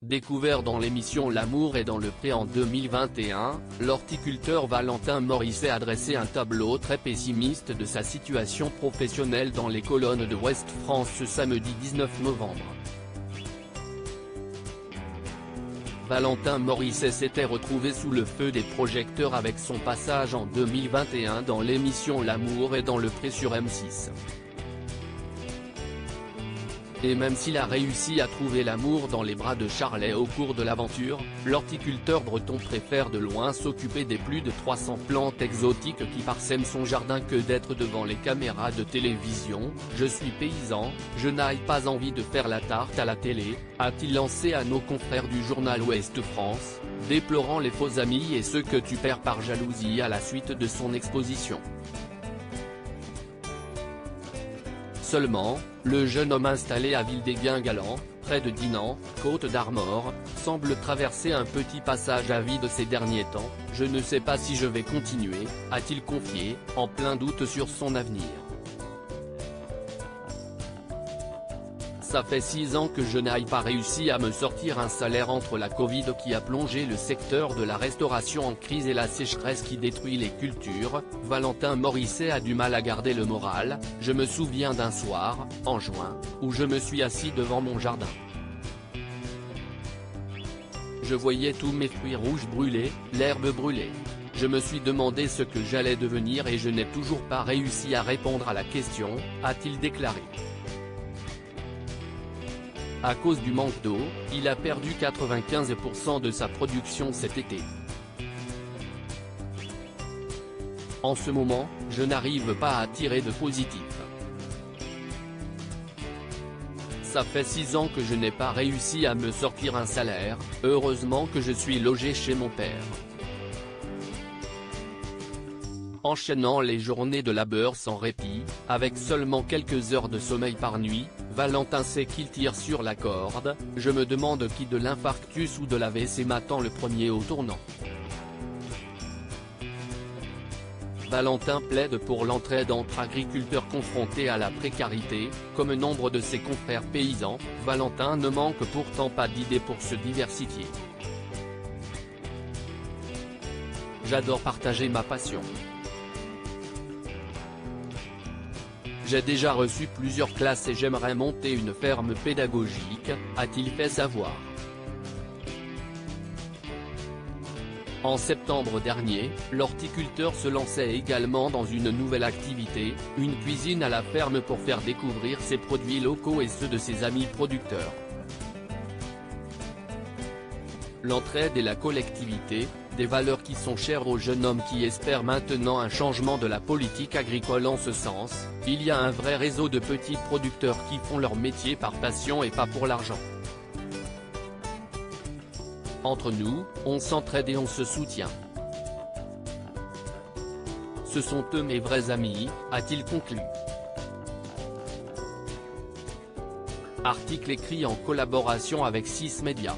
Découvert dans l'émission L'amour est dans le pré en 2021, l'horticulteur Valentin Morisset a dressé un tableau très pessimiste de sa situation professionnelle dans les colonnes de Ouest France ce samedi 19 novembre. Valentin Morisset s'était retrouvé sous le feu des projecteurs avec son passage en 2021 dans l'émission L'amour est dans le pré sur M6. Et même s'il a réussi à trouver l'amour dans les bras de Charlet au cours de l'aventure, l'horticulteur breton préfère de loin s'occuper des plus de 300 plantes exotiques qui parsèment son jardin que d'être devant les caméras de télévision. « Je suis paysan, je n'ai pas envie de faire la tarte à la télé », a-t-il lancé à nos confrères du journal Ouest France, déplorant les faux amis et ceux que tu perds par jalousie à la suite de son exposition. Seulement, le jeune homme installé à Ville-des-Guingalan, près de Dinan, Côte d'Armor, semble traverser un petit passage à vide ces derniers temps. « Je ne sais pas si je vais continuer », a-t-il confié, en plein doute sur son avenir. Ça fait 6 ans que je n'ai pas réussi à me sortir un salaire entre la Covid qui a plongé le secteur de la restauration en crise et la sécheresse qui détruit les cultures. Valentin Morisset a du mal à garder le moral. « Je me souviens d'un soir, en juin, où je me suis assis devant mon jardin. Je voyais tous mes fruits rouges brûler, l'herbe brûler. Je me suis demandé ce que j'allais devenir et je n'ai toujours pas réussi à répondre à la question », a-t-il déclaré. À cause du manque d'eau, il a perdu 95% de sa production cet été. En ce moment, je n'arrive pas à tirer de positif. Ça fait 6 ans que je n'ai pas réussi à me sortir un salaire, heureusement que je suis logé chez mon père. Enchaînant les journées de labeur sans répit, avec seulement quelques heures de sommeil par nuit, Valentin sait qu'il tire sur la corde. « Je me demande qui de l'infarctus ou de l'AVC m'attend le premier au tournant. » Valentin plaide pour l'entraide entre agriculteurs confrontés à la précarité. Comme nombre de ses confrères paysans, Valentin ne manque pourtant pas d'idées pour se diversifier. « J'adore partager ma passion. J'ai déjà reçu plusieurs classes et j'aimerais monter une ferme pédagogique », a-t-il fait savoir. En septembre dernier, l'horticulteur se lançait également dans une nouvelle activité, une cuisine à la ferme pour faire découvrir ses produits locaux et ceux de ses amis producteurs. L'entraide et la collectivité, des valeurs qui sont chères au jeune homme qui espère maintenant un changement de la politique agricole en ce sens. Il y a un vrai réseau de petits producteurs qui font leur métier par passion et pas pour l'argent. Entre nous, on s'entraide et on se soutient. Ce sont eux mes vrais amis, a-t-il conclu. Article écrit en collaboration avec 6 Médias.